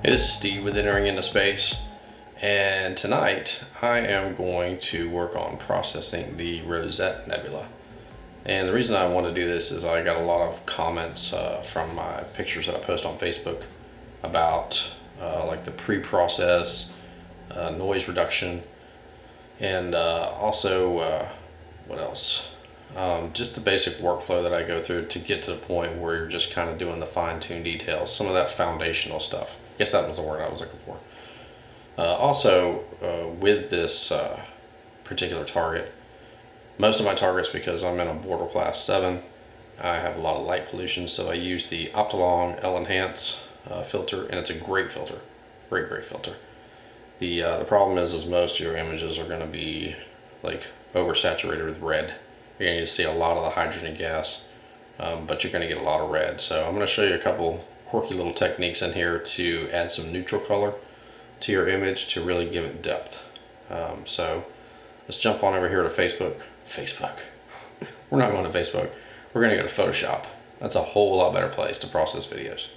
Hey, this is Steve with Entering Into Space, and tonight I am going to work on processing the Rosette Nebula. And the reason I want to do this is I got a lot of comments from my pictures that I post on Facebook about like the pre-process, noise reduction, and also what else? Just the basic workflow that I go through to get to the point where you're just kind of doing the fine-tuned details, some of that foundational stuff. I guess that was the word I was looking for. With this particular target, most of my targets, because I'm in a border class 7, I have a lot of light pollution, so I use the Optilong L-Enhance filter, and it's a great filter, great filter. The problem is most of your images are going to be like oversaturated with red. You're going to see a lot of the hydrogen gas, but you're going to get a lot of red. So I'm going to show you a couple quirky little techniques in here to add some neutral color to your image to really give it depth. So let's jump on over here to Facebook. We're not going to Facebook. We're going to go to Photoshop. That's a whole lot better place to process videos.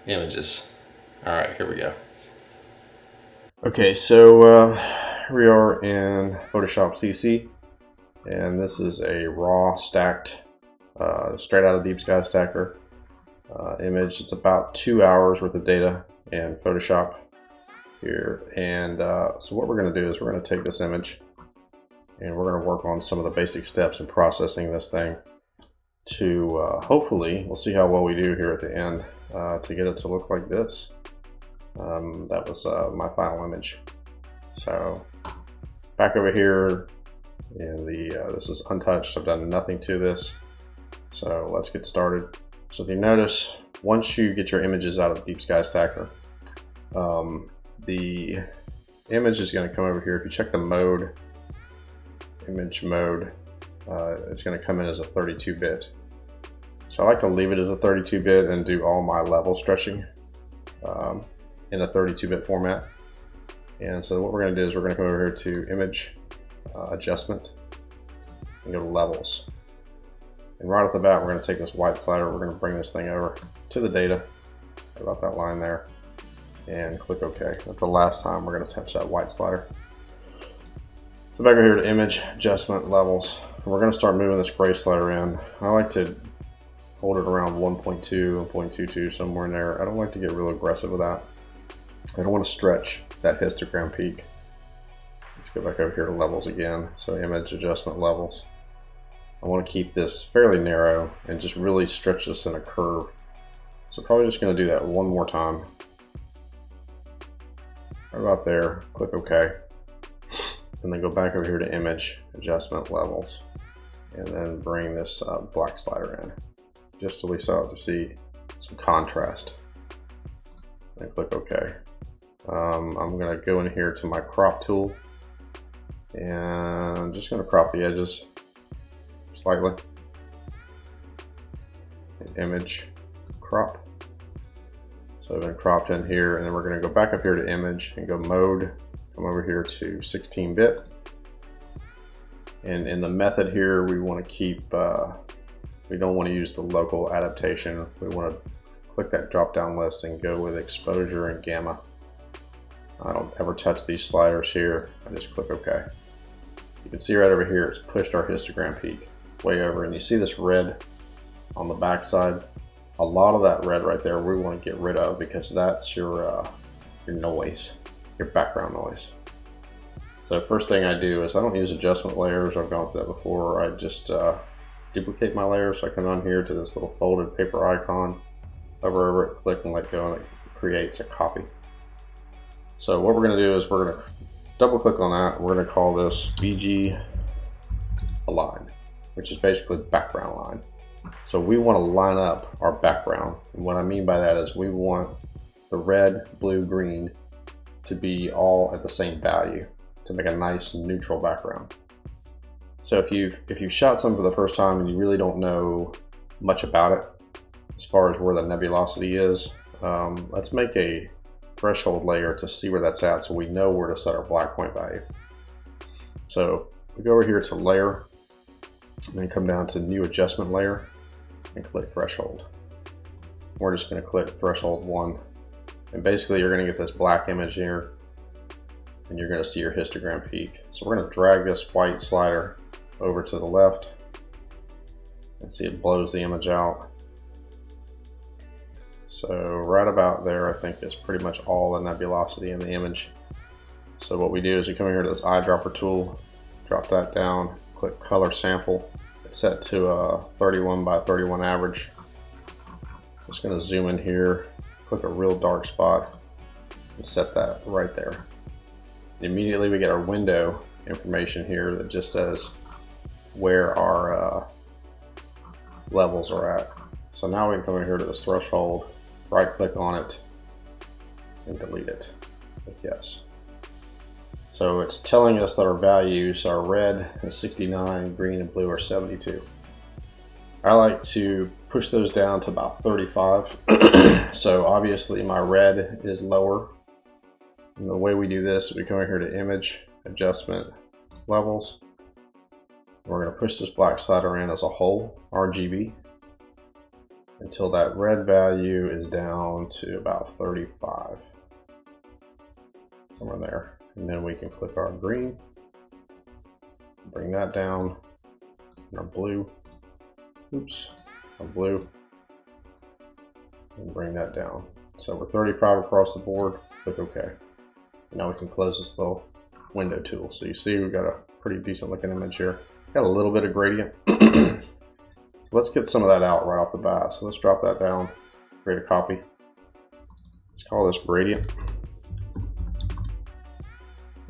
Images. All right, here we go. Okay, so here we are in Photoshop CC, and this is a raw stacked, straight out of Deep Sky Stacker image. It's about 2 hours worth of data in Photoshop here, and so what we're going to do is we're going to take this image and we're going to work on some of the basic steps in processing this thing to hopefully, we'll see how well we do here at the end, to get it to look like this. That was my final image. So back over here in the this is untouched. I've done nothing to this, so let's get started. So if you notice, once you get your images out of Deep Sky Stacker, the image is going to come over here. If you check the mode, image mode, it's going to come in as a 32-bit. So I like to leave it as a 32-bit and do all my level stretching in a 32-bit format. And so what we're going to do is we're going to come over here to image, adjustment, and go to levels. And right off the bat, we're going to take this white slider, we're going to bring this thing over to the data, about that line there, and click OK. That's the last time we're going to touch that white slider. So back over here to image, adjustment, levels, and we're going to start moving this gray slider in. I like to hold it around 1.2, 1.22, somewhere in there. I don't like to get real aggressive with that. I don't want to stretch that histogram peak. Let's go back over here to levels again. So image, adjustment, levels. I want to keep this fairly narrow and just really stretch this in a curve. So probably just going to do that one more time. Right about there, click OK. And then go back over here to image, adjustment, levels. And then bring this black slider in, just so we start to see some contrast. And click OK. I'm going to go in here to my crop tool, and I'm just going to crop the edges slightly. Image, crop. So I've been cropped in here, and then we're going to go back up here to image and go mode, come over here to 16-bit. And in the method here, we want to keep, we don't want to use the local adaptation. We want to click that drop down list and go with exposure and gamma. I don't ever touch these sliders here. I just click OK. You can see right over here, it's pushed our histogram peak way over, and you see this red on the back side. A lot of that red right there we want to get rid of, because that's your noise, your background noise. So first thing I do is I don't use adjustment layers. I've gone through that before. I just duplicate my layers. So I come on here to this little folded paper icon, hover over it, click and let go, and it creates a copy. So what we're going to do is we're going to double click on that. We're going to call this BG Align, which is basically background line. So we want to line up our background. And what I mean by that is we want the red, blue, green to be all at the same value to make a nice neutral background. So if you've shot some for the first time and you really don't know much about it as far as where the nebulosity is, let's make a threshold layer to see where that's at, so we know where to set our black point value. So we go over here to layer, and then come down to new adjustment layer and click threshold. We're just going to click threshold 1. And basically you're going to get this black image here, and you're going to see your histogram peak. So we're going to drag this white slider over to the left and see it blows the image out. So right about there, I think is pretty much all the nebulosity in the image. So what we do is we come here to this eyedropper tool, drop that down, click color sample. It's set to a 31 by 31 average. Just going to zoom in here, click a real dark spot, and set that right there. Immediately we get our window information here that just says where our levels are at. So now we can come in here to this threshold, right click on it, and delete it. Click yes. So it's telling us that our values are red is 69, green and blue are 72. I like to push those down to about 35. So obviously my red is lower. And the way we do this is we come over here to image, adjustment, levels. We're going to push this black slider in as a whole, RGB, until that red value is down to about 35. Somewhere there. And then we can click our green, bring that down, and our blue. Oops, our blue, and bring that down. So we're 35 across the board, click OK. Now we can close this little window tool. So you see we've got a pretty decent looking image here. Got a little bit of gradient. Let's get some of that out right off the bat. So let's drop that down, create a copy. Let's call this gradient.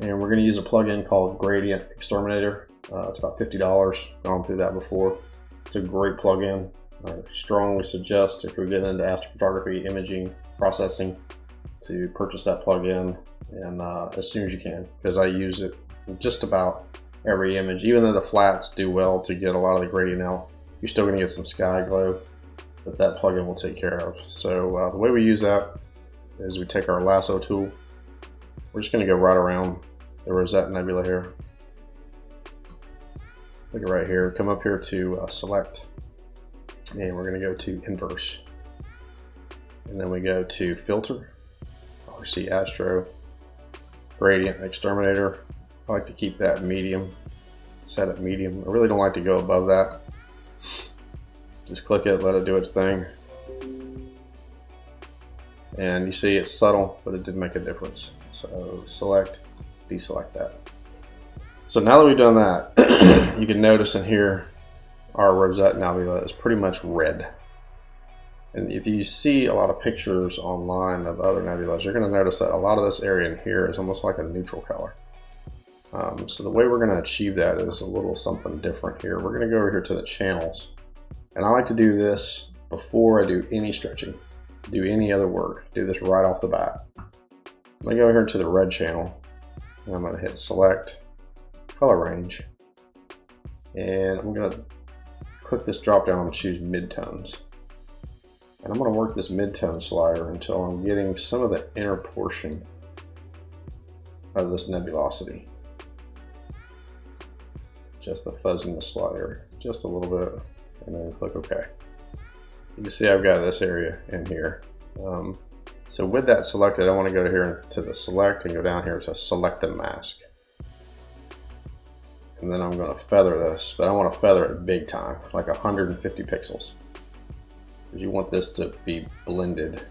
And we're going to use a plugin called Gradient Exterminator. It's about $50. Gone through that before. It's a great plugin. I strongly suggest if you're getting into astrophotography, imaging, processing, to purchase that plugin and as soon as you can, because I use it in just about every image. Even though the flats do well to get a lot of the gradient out, you're still going to get some sky glow that that plugin will take care of. So the way we use that is we take our lasso tool. We're just going to go right around the Rosette Nebula here. Look right here, come up here to select, and we're going to go to inverse. And then we go to filter, RC Astro, Gradient Exterminator. I like to keep that medium, set it medium. I really don't like to go above that. Just click it, let it do its thing. And you see it's subtle, but it did make a difference. So select, deselect that. So now that we've done that, you can notice in here our Rosette Nebula is pretty much red. And if you see a lot of pictures online of other nebulas, you're going to notice that a lot of this area in here is almost like a neutral color. So the way we're going to achieve that is a little something different here. We're going to go over here to the channels. And I like to do this before I do any stretching, do any other work. Do this right off the bat. I'm going to go here to the red channel, and I'm going to hit select, color range, and I'm going to click this drop down and choose midtones. And I'm going to work this midtone slider until I'm getting some of the inner portion of this nebulosity. Just the fuzziness slider, just a little bit, and then click OK. You can see I've got this area in here. So with that selected, I want to go here to the select and go down here to select and mask. And then I'm going to feather this, but I want to feather it big time, like 150 pixels. You want this to be blended.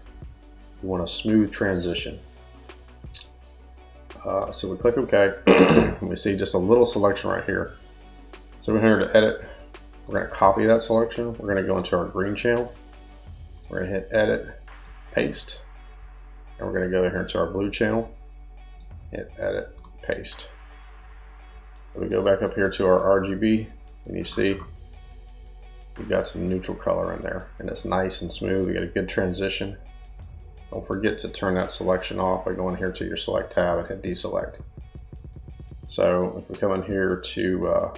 You want a smooth transition. So we click OK, and we see just a little selection right here. So we're here to edit. We're going to copy that selection. We're going to go into our green channel. We're going to hit edit, paste. And we're going to go here to our blue channel, hit edit, paste. So we go back up here to our RGB, and you see we've got some neutral color in there, and it's nice and smooth. We got a good transition. Don't forget to turn that selection off by going here to your select tab and hit deselect. So if we come in here to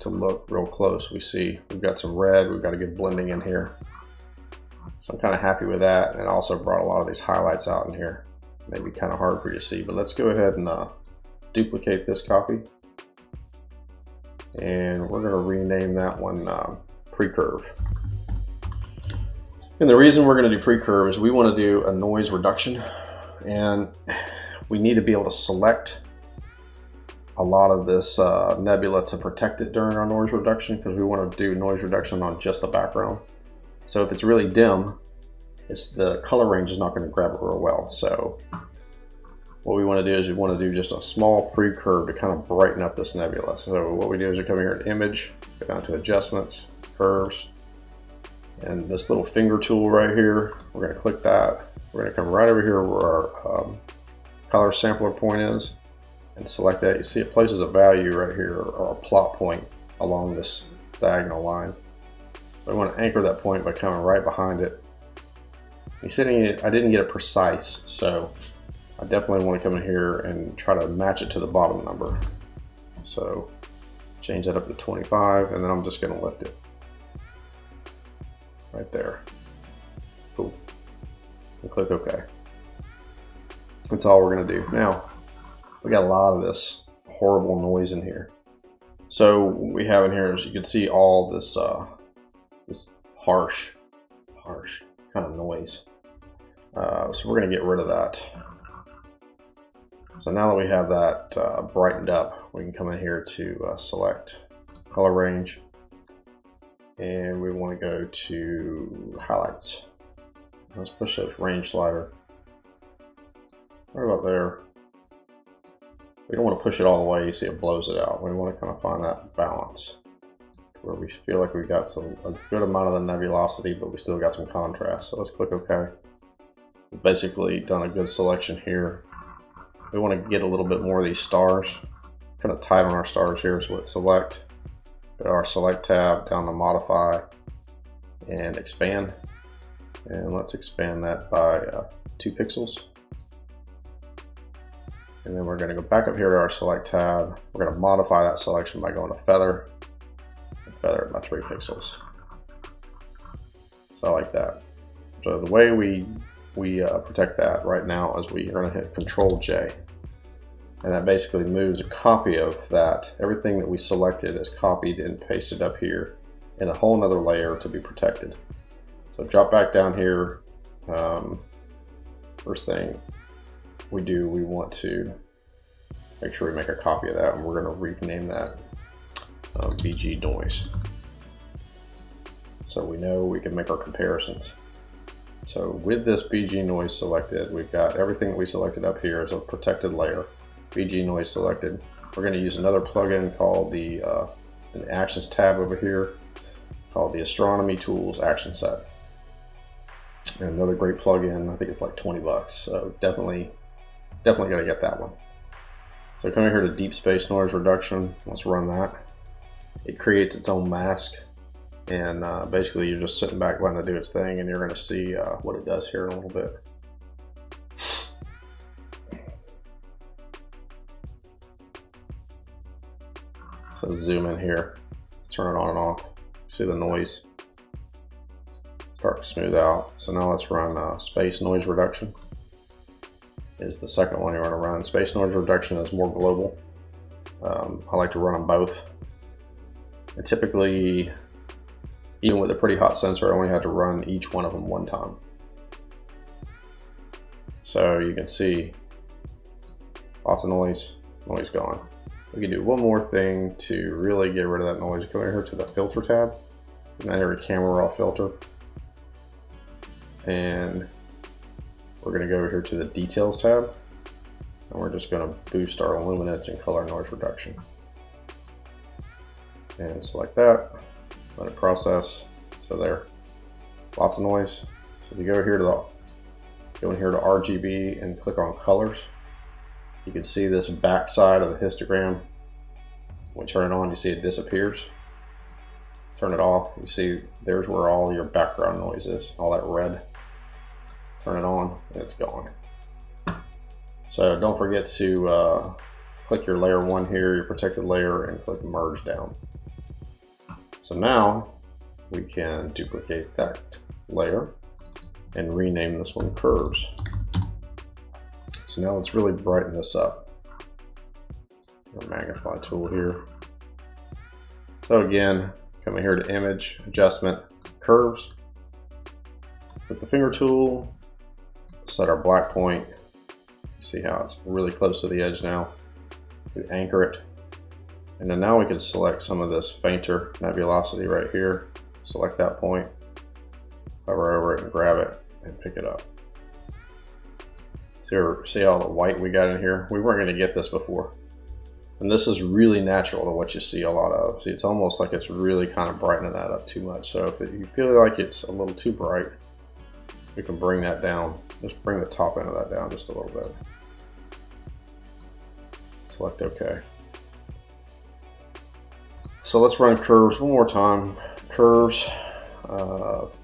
look real close, we see we've got some red, we've got a good blending in here. So I'm kind of happy with that, and it also brought a lot of these highlights out in here. Maybe kind of hard for you to see, but let's go ahead and duplicate this copy. And we're going to rename that one Precurved. And the reason we're going to do Precurve is we want to do a noise reduction, and we need to be able to select a lot of this nebula to protect it during our noise reduction, because we want to do noise reduction on just the background. So if it's really dim, the color range is not going to grab it real well. So what we want to do is we want to do just a small Precurve to kind of brighten up this nebula. So what we do is we come here to Image, go down to Adjustments, Curves, and this little finger tool right here, we're going to click that. We're going to come right over here where our color sampler point is and select that. You see it places a value right here, or a plot point along this diagonal line. So I want to anchor that point by coming right behind it. I didn't get it precise, so I definitely want to come in here and try to match it to the bottom number. So change that up to 25, and then I'm just going to lift it right there. Cool. And click OK. That's all we're going to do. Now, we got a lot of this horrible noise in here. So what we have in here is, you can see all this this harsh kind of noise. So we're going to get rid of that. So now that we have that brightened up, we can come in here to select color range, and we want to go to highlights. Let's push this range slider right about there. We don't want to push it all the way. You see it blows it out. We want to kind of find that balance where we feel like we got a good amount of the nebulosity, but we still got some contrast. So let's click OK. We've basically done a good selection here. We want to get a little bit more of these stars. Kind of tight on our stars here, so let's select, go to our Select tab, down to Modify, and Expand. And let's expand that by 2 pixels. And then we're going to go back up here to our Select tab. We're going to modify that selection by going to Feather, and feather it by 3 pixels. So I like that. So the way we protect that right now is we're going to hit Control J, and that basically moves a copy of that. Everything that we selected is copied and pasted up here in a whole nother layer to be protected. So drop back down here. First thing we want to make sure we make a copy of that, and we're going to rename that BG noise, so we know we can make our comparisons. So with this BG noise selected, we've got everything that we selected up here as a protected layer. BG noise selected. We're going to use another plugin called the an Actions tab over here, called the Astronomy Tools Action Set. And another great plugin. I think it's like 20 bucks. So definitely gonna get that one. So come here to Deep Space Noise Reduction. Let's run that. It creates its own mask. And basically you're just sitting back letting it do its thing, and you're going to see what it does here in a little bit. So zoom in here, turn it on and off. See the noise start to smooth out. So now let's run Space Noise Reduction. Is the second one you want to run. Space Noise Reduction is more global. I like to run them both. And typically, even with a pretty hot sensor, I only had to run each one of them one time. So you can see lots of noise gone. We can do one more thing to really get rid of that noise. Go over here to the Filter tab, and then here to Camera Raw Filter. And we're going to go over here to the Details tab, and we're just going to boost our luminance and color noise reduction. And select that. Let it process. So there, lots of noise. So if you go here to RGB and click on colors, you can see this back side of the histogram. When you turn it on, you see it disappears. Turn it off, you see there's where all your background noise is, all that red. Turn it on, and it's gone. So don't forget to click your layer 1 here, your protected layer, and click merge down. So now we can duplicate that layer and rename this one Curves. So now let's really brighten this up. Our magnify tool here. So again, coming here to Image, Adjustment, Curves. with the finger tool, set our black point. See how it's really close to the edge now. We anchor it. And then now we can select some of this fainter nebulosity right here. Select that point, hover over it and grab it and pick it up. See all the white we got in here? We weren't going to get this before. And this is really natural to what you see a lot of. See, it's almost like it's really kind of brightening that up too much. So if you feel like it's a little too bright, we can bring that down. Just bring the top end of that down just a little bit. Select OK. So let's run curves one more time. Curves,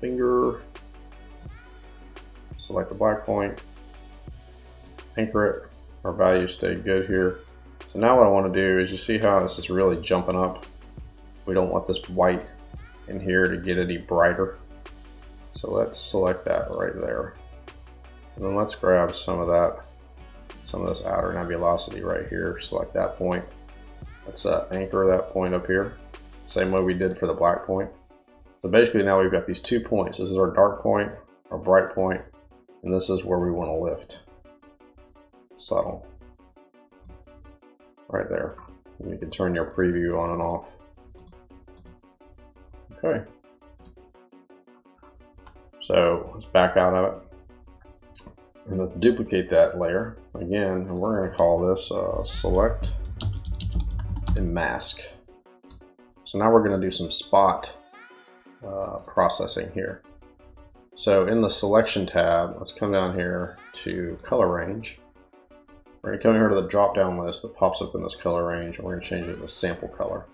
finger, select the black point, anchor it. Our values stay good here. So now what I want to do is, you see how this is really jumping up. We don't want this white in here to get any brighter. So let's select that right there. And then let's grab some of this outer nebulosity right here. Select that point. Let's anchor that point up here. Same way we did for the black point. So basically now we've got these 2 points. This is our dark point, our bright point, and this is where we want to lift. Subtle. Right there. And you can turn your preview on and off. Okay. So let's back out of it. And let's duplicate that layer again, and we're going to call this select and mask. So now we're going to do some spot processing here. So in the selection tab, let's come down here to color range. We're going to come here to the drop down list that pops up in this color range, and we're going to change it to sample color.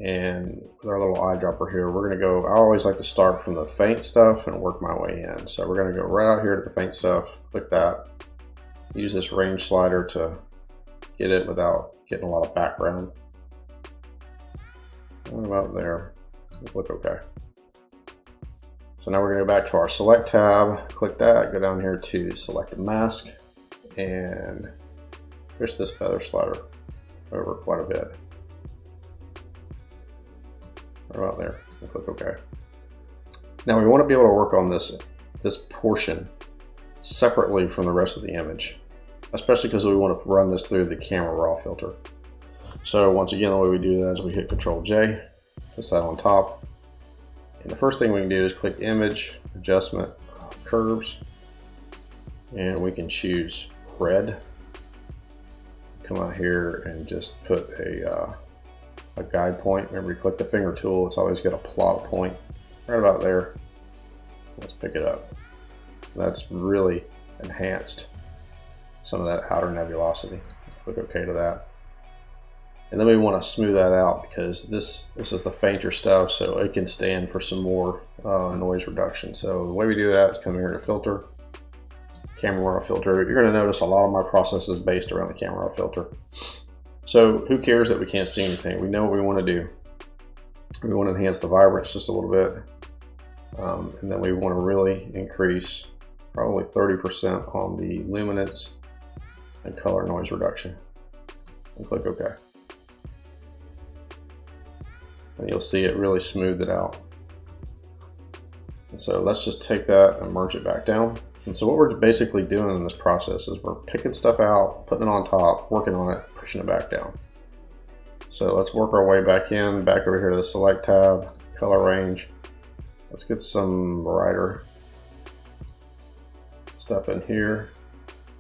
And with our little eyedropper here, we're going to go, I always like to start from the faint stuff and work my way in. So we're going to go right out here to the faint stuff, click that, use this range slider to get it without getting a lot of background. What about there? Click OK. So now we're going to go back to our select tab, click that, go down here to select mask, and push this feather slider over quite a bit. Right about there, and click OK. Now we want to be able to work on this portion separately from the rest of the image, especially because we want to run this through the camera raw filter. So once again, the way we do that is we hit Control J, put that on top, and the first thing we can do is click Image, Adjustment, Curves, and we can choose red. Come out here and just put a guide point. Remember, you click the finger tool, it's always got a plot point right about there. Let's pick it up. That's really enhanced some of that outer nebulosity. Click OK to that. And then we want to smooth that out because this is the fainter stuff, so it can stand for some more noise reduction. So the way we do that is come here to Filter, Camera Raw Filter. You're going to notice a lot of my process is based around the Camera Raw Filter. So who cares that we can't see anything? We know what we want to do. We want to enhance the vibrance just a little bit. And then we want to really increase probably 30% on the luminance and color noise reduction. And click OK. And you'll see it really smoothed it out. And so let's just take that and merge it back down. And so what we're basically doing in this process is we're picking stuff out, putting it on top, working on it, pushing it back down. So let's work our way back in, back over here to the Select tab, Color Range. Let's get some brighter stuff in here.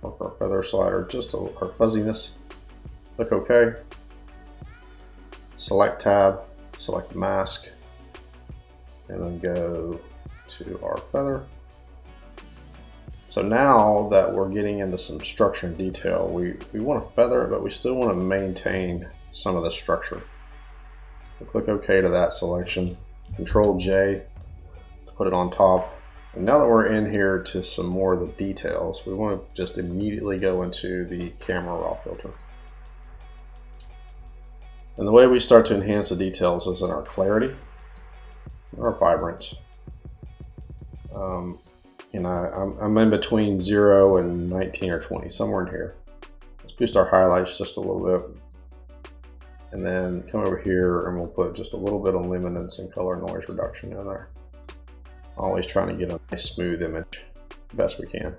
Work our feather slider, just our fuzziness. Click OK. Select tab, select mask, and then go to our feather. So now that we're getting into some structure and detail, we want to feather it, but we still want to maintain some of the structure. So click OK to that selection. Control J to put it on top. And now that we're in here to some more of the details, we want to just immediately go into the Camera Raw filter. And the way we start to enhance the details is in our clarity, our vibrance. I'm in between 0 and 19 or 20, somewhere in here. Let's boost our highlights just a little bit. And then come over here and we'll put just a little bit of luminance and color noise reduction in there. Always trying to get a nice smooth image the best we can.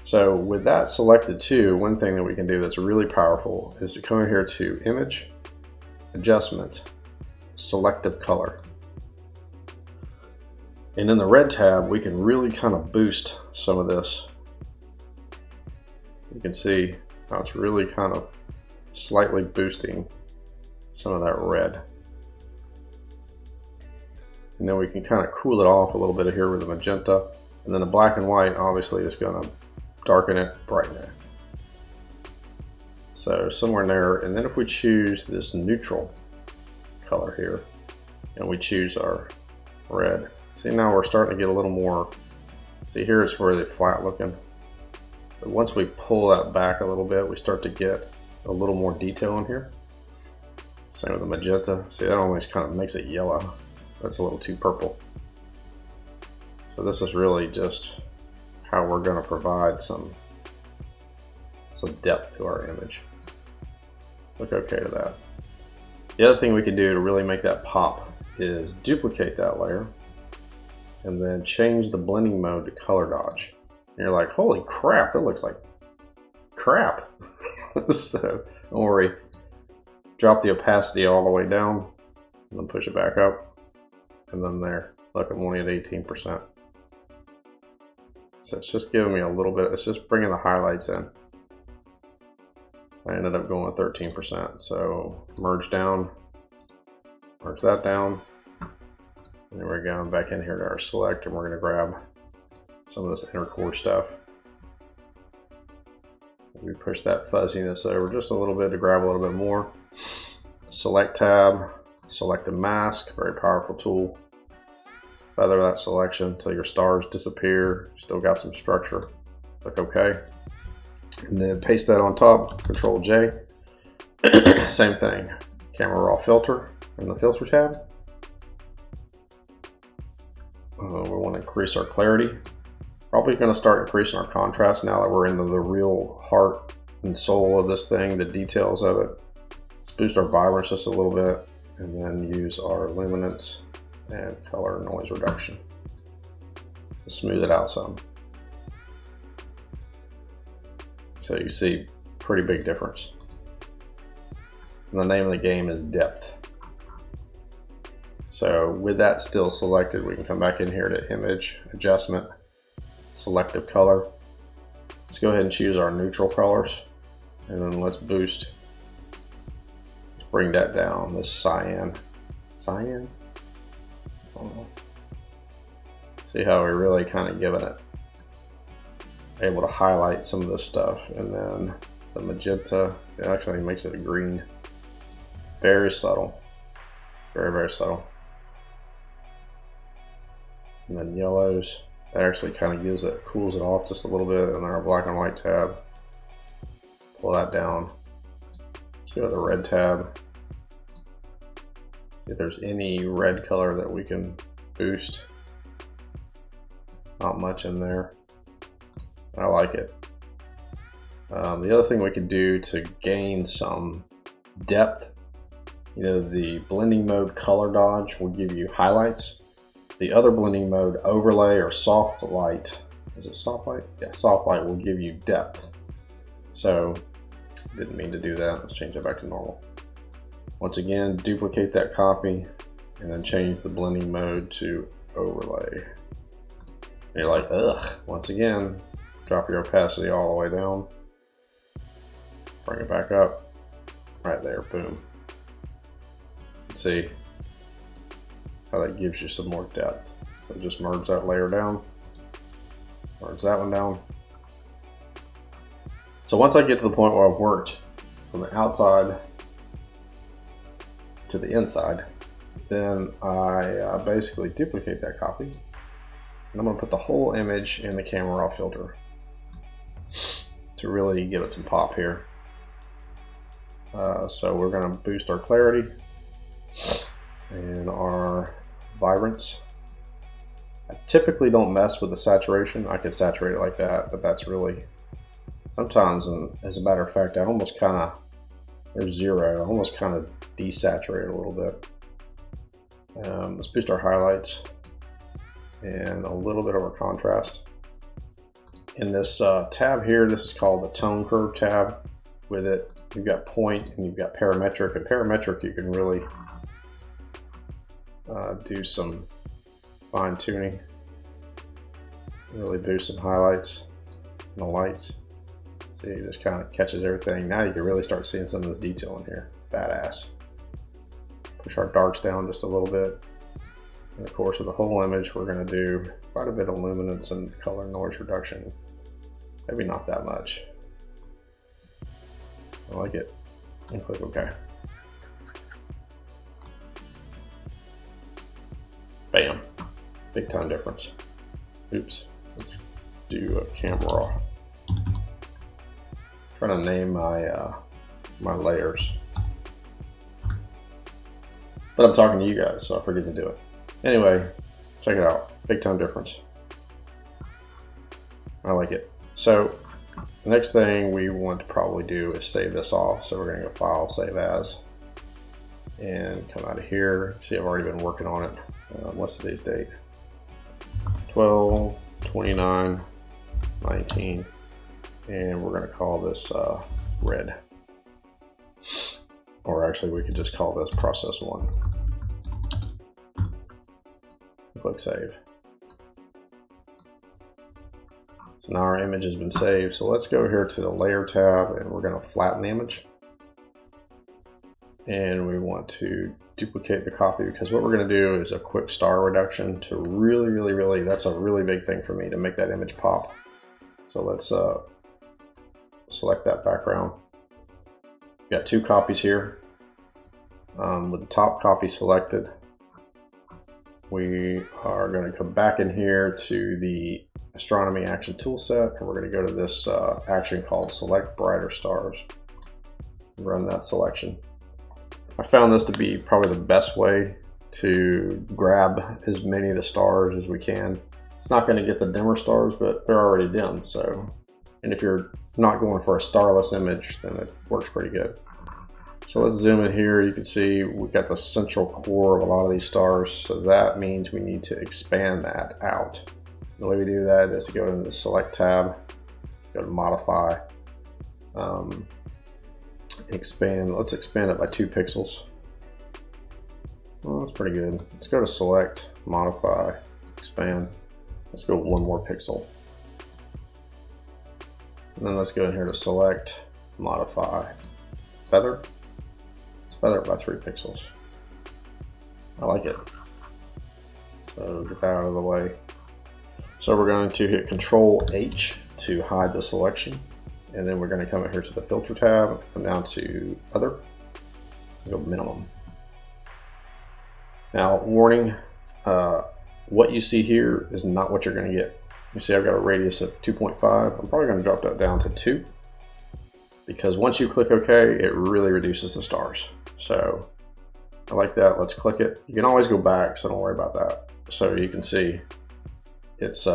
So with that selected too, one thing that we can do that's really powerful is to come in here to Image, Adjustment, Selective Color. And in the red tab, we can really kind of boost some of this. You can see how it's really kind of slightly boosting some of that red. And then we can kind of cool it off a little bit here with the magenta. And then the black and white obviously is going to darken it, brighten it. So somewhere in there. And then if we choose this neutral color here, and we choose our red, see now we're starting to get a little more, see here it's really flat looking. But once we pull that back a little bit, we start to get a little more detail in here. Same with the magenta. See, that almost kind of makes it yellow. That's a little too purple. So this is really just how we're going to provide some depth to our image. Look okay to that. The other thing we can do to really make that pop is duplicate that layer and then change the blending mode to color dodge. And you're like, holy crap, it looks like crap. So don't worry. Drop the opacity all the way down and then push it back up. And then there, look, I'm only at 18%. So it's just giving me a little bit, it's just bringing the highlights in. I ended up going with 13%. So merge down, merge that down. And then we're going back in here to our select and we're going to grab some of this inner core stuff. We push that fuzziness over just a little bit to grab a little bit more. Select tab, select a mask, very powerful tool. Feather that selection until your stars disappear. Still got some structure. Click OK. And then paste that on top, Control J. Same thing. Camera raw filter in the filter tab. We want to increase our clarity. Probably going to start increasing our contrast now that we're into the real heart and soul of this thing, the details of it. Let's boost our vibrance just a little bit and then use our luminance and color noise reduction to smooth it out some. So you see pretty big difference. And the name of the game is depth. So with that still selected, we can come back in here to Image, Adjustment, Selective Color. Let's go ahead and choose our neutral colors. And then let's boost. Let's bring that down, this cyan. Cyan? I don't know. See how we're really kind of giving it. Able to highlight some of this stuff. And then the magenta, it actually makes it a green. Very subtle. Very, very subtle. And then yellows, that actually kind of gives it, cools it off just a little bit. And then our black and white tab, pull that down. Let's go to the red tab. If there's any red color that we can boost. Not much in there. I like it. The other thing we could do to gain some depth, you know, the blending mode color dodge will give you highlights. The other blending mode, overlay or soft light, is it soft light? Yeah, soft light will give you depth. So, didn't mean to do that. Let's change that back to normal. Once again, duplicate that copy and then change the blending mode to overlay. And you're like, ugh, once again, drop your opacity all the way down. Bring it back up. Right there, boom. See how that gives you some more depth. So just merge that layer down, merge that one down. So once I get to the point where I've worked from the outside to the inside, then I basically duplicate that copy. And I'm going to put the whole image in the camera raw filter to really give it some pop here. So we're going to boost our clarity and our vibrance. I typically don't mess with the saturation. I could saturate it like that, but that's really sometimes, and as a matter of fact, I almost kind of, there's zero, I almost kind of desaturate it a little bit. Let's boost our highlights and a little bit of our contrast. In this tab here, this is called the tone curve tab. With it, you've got point and you've got parametric. And parametric, you can really do some fine tuning, really boost some highlights and the lights. So it just kind of catches everything. Now you can really start seeing some of this detail in here. Badass. Push our darks down just a little bit. And of course, with the whole image, we're going to do quite a bit of luminance and color noise reduction. Maybe not that much. I like it. And click OK. Bam. Big time difference. Oops. Let's do a camera. Trying to name my my layers. But I'm talking to you guys, so I forget to do it. Anyway, check it out. Big time difference. I like it. So the next thing we want to probably do is save this off. So we're going to go File, Save As, and come out of here. See, I've already been working on it. What's today's date? 12/29/19, and we're going to call this red. Or actually, we could just call this Process 1. Click Save. So now our image has been saved. So let's go here to the Layer tab, and we're going to flatten the image. And we want to duplicate the copy, because what we're going to do is a quick star reduction to really, that's a really big thing for me, to make that image pop. So let's select that background. We've got 2 copies here. With the top copy selected, we are going to come back in here to the Astronomy Action Toolset, and we're going to go to this action called Select Brighter Stars. Run that selection. I found this to be probably the best way to grab as many of the stars as we can. It's not going to get the dimmer stars, but they're already dim. So, and if you're not going for a starless image, then it works pretty good. So let's zoom in here. You can see we've got the central core of a lot of these stars. So that means we need to expand that out. The way we do that is to go into the Select tab, go to Modify, expand. Let's expand it by 2 pixels. Well, that's pretty good. Let's go to Select, Modify, Expand. Let's go 1 more pixel. And then let's go in here to Select, Modify, Feather. Let's feather it by 3 pixels. I like it. So get that out of the way. So we're going to hit Control H to hide the selection. And then we're going to come in here to the Filter tab, come down to Other, and go Minimum. Now, warning, what you see here is not what you're going to get. You see I've got a radius of 2.5. I'm probably going to drop that down to 2, because once you click OK, it really reduces the stars. So I like that. Let's click it. You can always go back, so don't worry about that. So you can see it's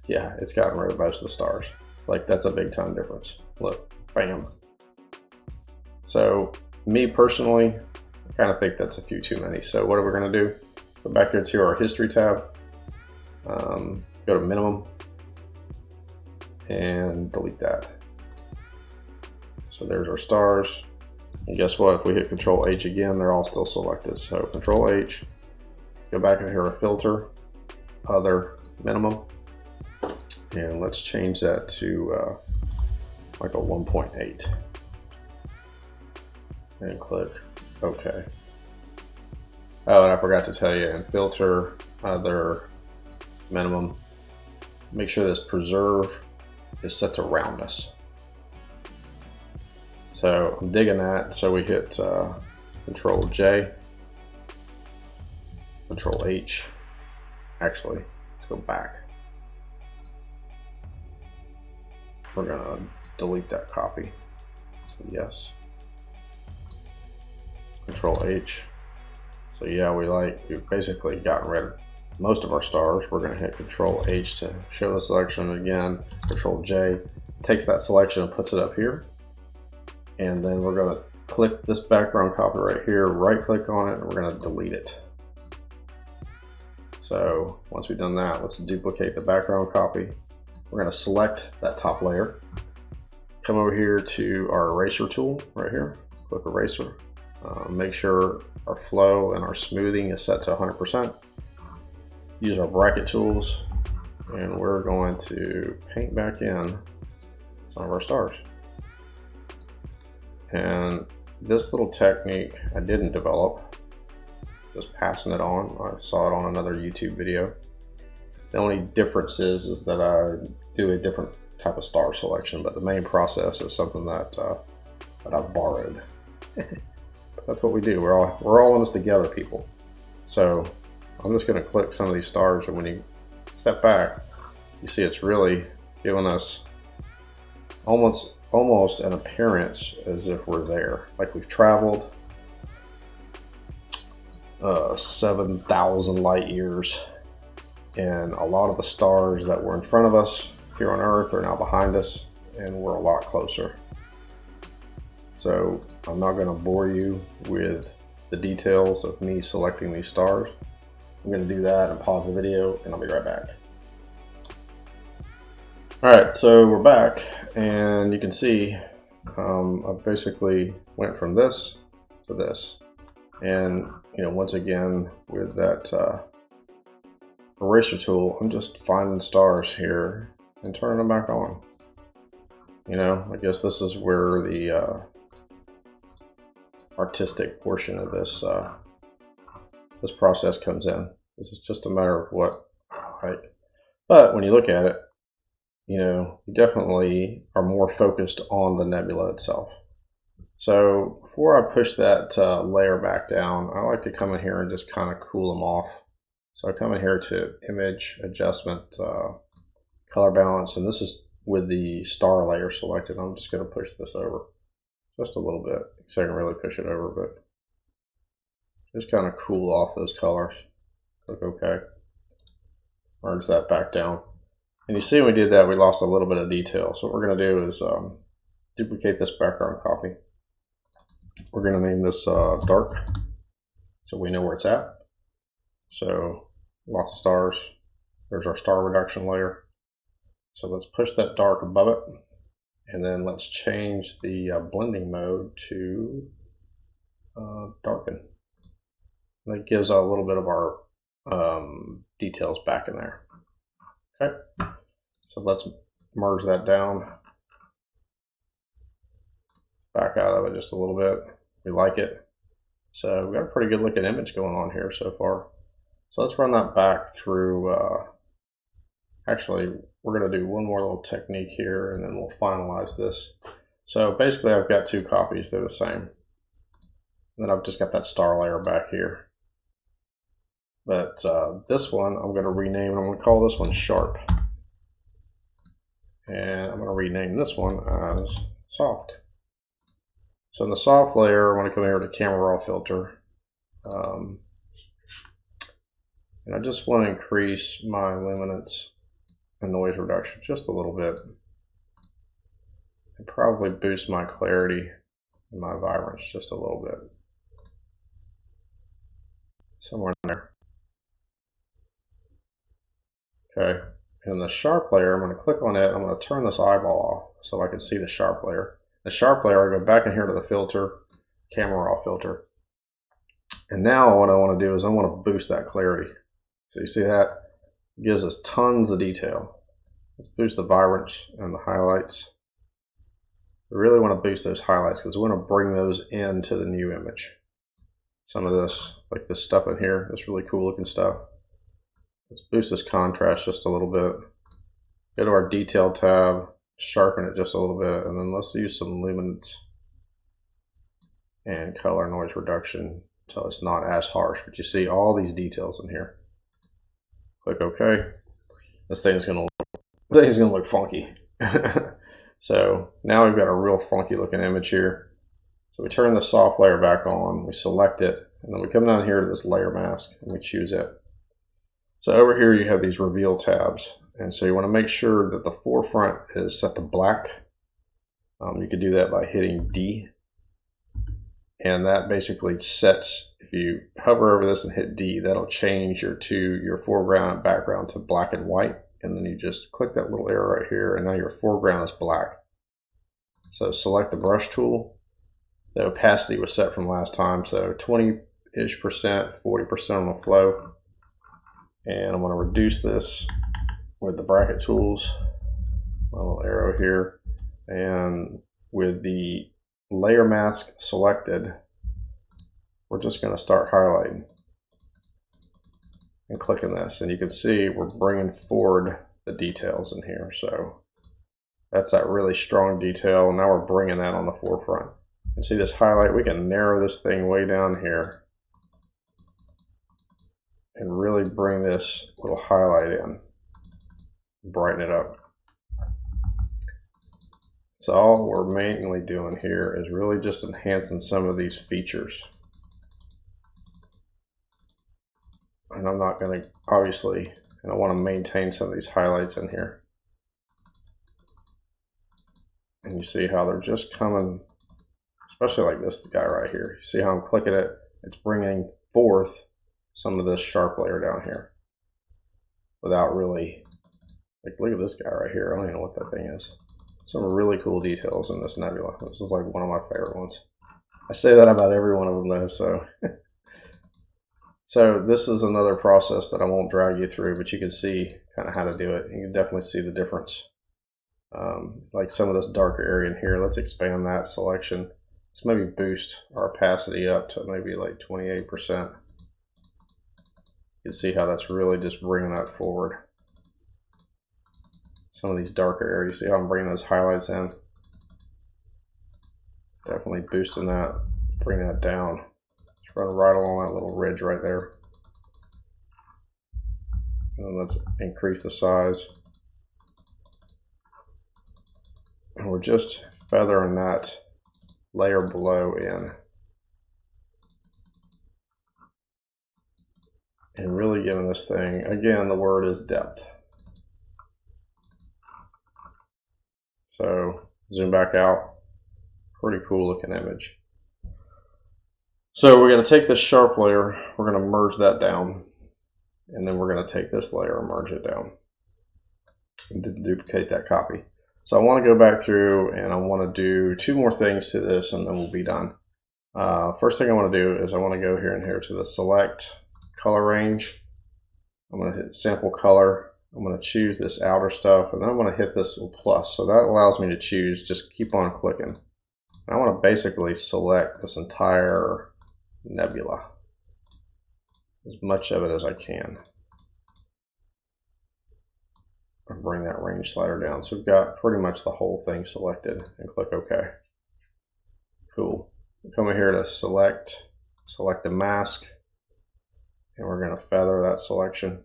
yeah, it's gotten rid of most of the stars. Like, that's a big time difference. Look, bam. So me personally, I kind of think that's a few too many. So what are we going to do? Go back here to our History tab, go to Minimum, and delete that. So there's our stars. And guess what? If we hit Control H again, they're all still selected. So Control H, go back in here to Filter, Other, Minimum. And let's change that to like a 1.8. And click OK. Oh, and I forgot to tell you, in Filter, Other, Minimum, make sure this Preserve is set to roundness. So I'm digging that. So we hit Control J, Control H. Actually, let's go back. We're gonna delete that copy. Yes. Control H. So yeah, we've basically gotten rid of most of our stars. We're gonna hit Control H to show the selection again. Control J takes that selection and puts it up here. And then we're gonna click this background copy right here, right click on it, and we're going to delete it. So once we've done that, let's duplicate the background copy. We're going to select that top layer, come over here to our eraser tool right here, click eraser, make sure our flow and our smoothing is set to 100%. Use our bracket tools, and we're going to paint back in some of our stars. And this little technique I didn't develop, just passing it on. I saw it on another YouTube video. The only difference is that I do a different type of star selection, but the main process is something that I've borrowed. That's what we do. We're all in this together, people. So I'm just going to click some of these stars, and when you step back, you see it's really giving us almost an appearance as if we're there, like we've traveled 7,000 light years, and a lot of the stars that were in front of us here on Earth are now behind us, and we're a lot closer. So I'm not going to bore you with the details of me selecting these stars. I'm going to do that and pause the video, and I'll be right back. Alright, so we're back, and you can see I basically went from this to this. And once again, with that eraser tool, I'm just finding stars here and turning them back on. I guess this is where the artistic portion of this this process comes in. This is just a matter of what I like. But when you look at it, you definitely are more focused on the nebula itself. So before I push that layer back down, I like to come in here and just kind of cool them off. So I come in here to image, adjustment, color balance, and this is with the star layer selected. I'm just going to push this over just a little bit, so I can really push it over, but just kind of cool off those colors. Click OK. Merge that back down. And you see when we did that, we lost a little bit of detail. So what we're going to do is duplicate this background copy. We're going to name this dark, so we know where it's at. So lots of stars. There's our star reduction layer. So let's push that dark above it, and then let's change the blending mode to darken. That gives a little bit of our details back in there. Okay, so let's merge that down, back out of it just a little bit. We like it. So we've got a pretty good looking image going on here so far. So let's run that back through, actually we're going to do one more little technique here, and then we'll finalize this. So basically I've got two copies, they're the same. And then I've just got that star layer back here. But this one I'm going to rename, I'm going to call this one Sharp. And I'm going to rename this one as Soft. So in the soft layer, I'm going to come here to Camera Raw Filter. And I just want to increase my luminance and noise reduction just a little bit. And probably boost my clarity and my vibrance just a little bit. Somewhere in there. Okay, in the sharp layer, I'm going to click on it. I'm going to turn this eyeball off so I can see the sharp layer. The sharp layer, I go back in here to the filter, Camera Raw Filter. And now what I want to do is I want to boost that clarity. So you see that? It gives us tons of detail. Let's boost the vibrance and the highlights. We really want to boost those highlights because we want to bring those into the new image. Some of this, like this stuff in here, this really cool looking stuff. Let's boost this contrast just a little bit. Go to our detail tab, sharpen it just a little bit, and then let's use some luminance and color noise reduction until it's not as harsh. But you see all these details in here. Click OK. This thing's gonna look funky. So now we've got a real funky looking image here. So we turn the soft layer back on, we select it, and then we come down here to this layer mask and we choose it. So over here you have these reveal tabs, and so you want to make sure that the forefront is set to black. You could do that by hitting D, and that basically sets, if you hover over this and hit D, that'll change your foreground and background to black and white, and then you just click that little arrow right here, and now your foreground is black. So select the brush tool. The opacity was set from last time, so 20-ish percent, 40% on the flow. And I'm going to reduce this with the bracket tools, my little arrow here, and with the layer mask selected, we're just going to start highlighting and clicking this, and you can see we're bringing forward the details in here. So that's that really strong detail, and now we're bringing that on the forefront. And see this highlight, we can narrow this thing way down here and really bring this little highlight in, brighten it up. So all we're mainly doing here is really just enhancing some of these features. And I'm not going to, obviously, and I want to maintain some of these highlights in here. And you see how they're just coming, especially like this guy right here. You see how I'm clicking it? It's bringing forth some of this sharp layer down here without really, like, look at this guy right here. I don't even know what that thing is. Some really cool details in this nebula. This is like one of my favorite ones. I say that about every one of them though, so. So this is another process that I won't drag you through, but you can see kind of how to do it. You can definitely see the difference. Like some of this darker area in here, let's expand that selection. Let's maybe boost our opacity up to maybe like 28%. You can see how that's really just bringing that forward. Some of these darker areas, see how I'm bringing those highlights in? Definitely boosting that, bring that down. Just run right along that little ridge right there. And then let's increase the size. And we're just feathering that layer below in. And really giving this thing, again, the word is depth. So zoom back out, pretty cool looking image. So we're going to take this sharp layer, we're going to merge that down, and then we're going to take this layer and merge it down and duplicate that copy. So I want to go back through and I want to do two more things to this and then we'll be done. First thing I want to do is I want to go here and here to the select color range. I'm going to hit sample color. I'm going to choose this outer stuff, and then I'm going to hit this little plus. So that allows me to choose, just keep on clicking. And I want to basically select this entire nebula, as much of it as I can. And bring that range slider down. So we've got pretty much the whole thing selected, and click OK. Cool. Come over here to select the mask, and we're going to feather that selection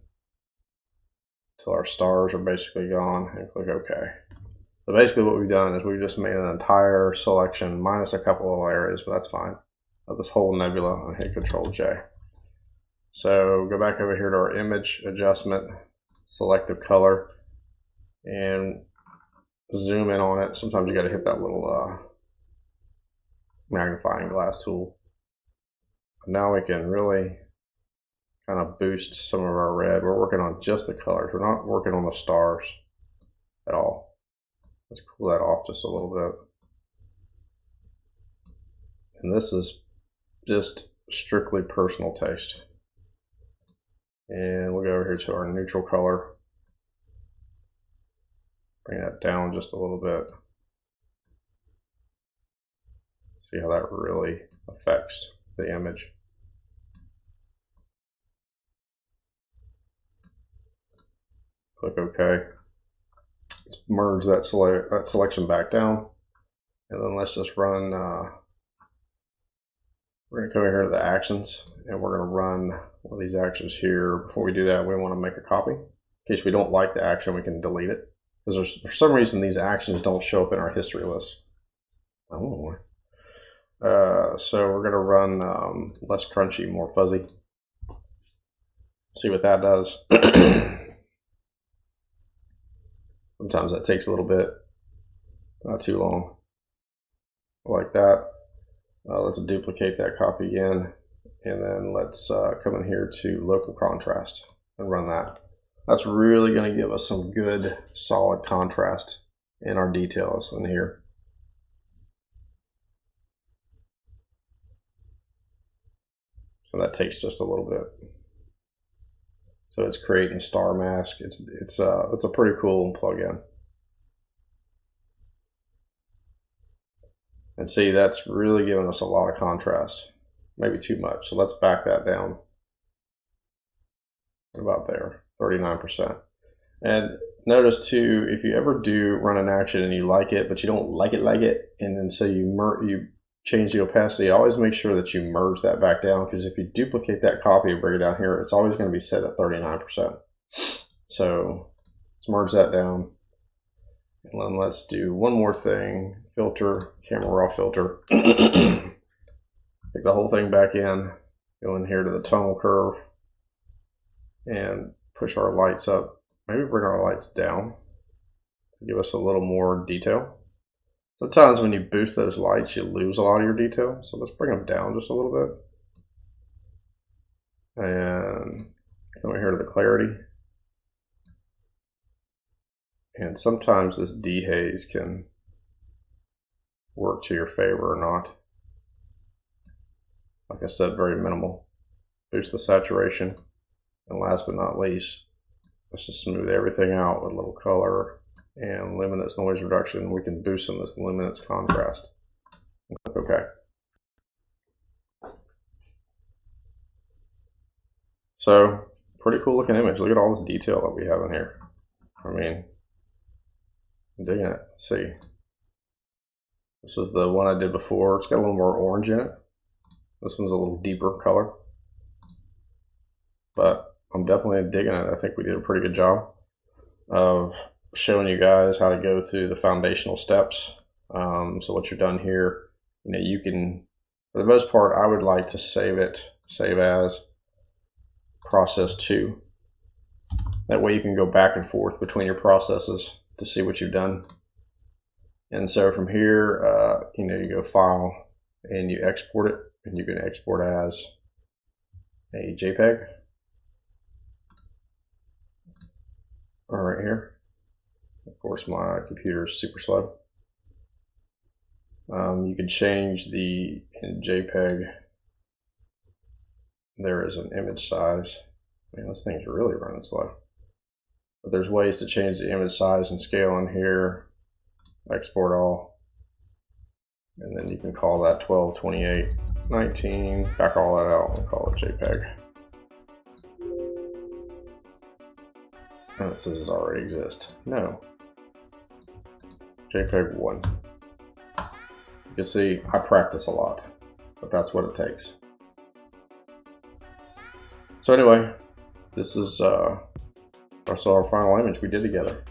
till our stars are basically gone, and click OK. So basically what we've done is we've just made an entire selection, minus a couple of areas, but that's fine, of this whole nebula, and hit Control-J. So go back over here to our image adjustment, selective color, and zoom in on it. Sometimes you got to hit that little magnifying glass tool. Now we can really kind of boost some of our red. We're working on just the colors. We're not working on the stars at all. Let's cool that off just a little bit. And this is just strictly personal taste. And we'll go over here to our neutral color. Bring that down just a little bit. See how that really affects the image. Click OK. Let's merge that selection back down, and then let's just run. We're going to come over here to the actions, and we're going to run one of these actions here. Before we do that, we want to make a copy. In case we don't like the action, we can delete it, because for some reason these actions don't show up in our history list. I don't know why. So we're going to run less crunchy, more fuzzy. See what that does. Sometimes that takes a little bit, not too long, like that. Let's duplicate that copy again, and then let's come in here to local contrast and run that. That's really going to give us some good solid contrast in our details in here. So that takes just a little bit. So it's creating a star mask. It's a pretty cool plugin. And see, that's really giving us a lot of contrast, maybe too much. So let's back that down about there, 39%. And notice too, if you ever do run an action and you like it, but you don't like it, and then so you change the opacity, always make sure that you merge that back down, because if you duplicate that copy and bring it down here, it's always going to be set at 39%. So let's merge that down. And then let's do one more thing, filter, camera raw filter. Take the whole thing back in, go in here to the tonal curve, and push our lights up. Maybe bring our lights down to give us a little more detail. Sometimes when you boost those lights, you lose a lot of your detail. So let's bring them down just a little bit. And come over here to the clarity. And sometimes this dehaze can work to your favor or not. Like I said, very minimal. Boost the saturation. And last but not least, let's just smooth everything out with a little color and luminance noise reduction. We can boost some of this luminance contrast. Okay. So, pretty cool looking image. Look at all this detail that we have in here. I mean, I'm digging it. Let's see. This was the one I did before. It's got a little more orange in it. This one's a little deeper color. But I'm definitely digging it. I think we did a pretty good job of showing you guys how to go through the foundational steps. So what you've done here, you can, for the most part, I would like to save as process 2. That way you can go back and forth between your processes to see what you've done. And so from here, you go file and you export it, and you can export as a JPEG. Right here. Of course, my computer is super slow. You can change the JPEG. There is an image size. Man, this thing's really running slow. But there's ways to change the image size and scale in here. Export all. And then you can call that 12, 28, 19. Back all that out and call it JPEG. And it says it already exists. No. JPEG 1. You can see I practice a lot, but that's what it takes. So anyway, this is our final image we did together.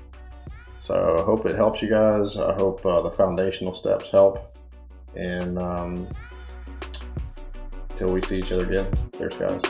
So I hope it helps you guys. I hope the foundational steps help. And until we see each other again, cheers guys.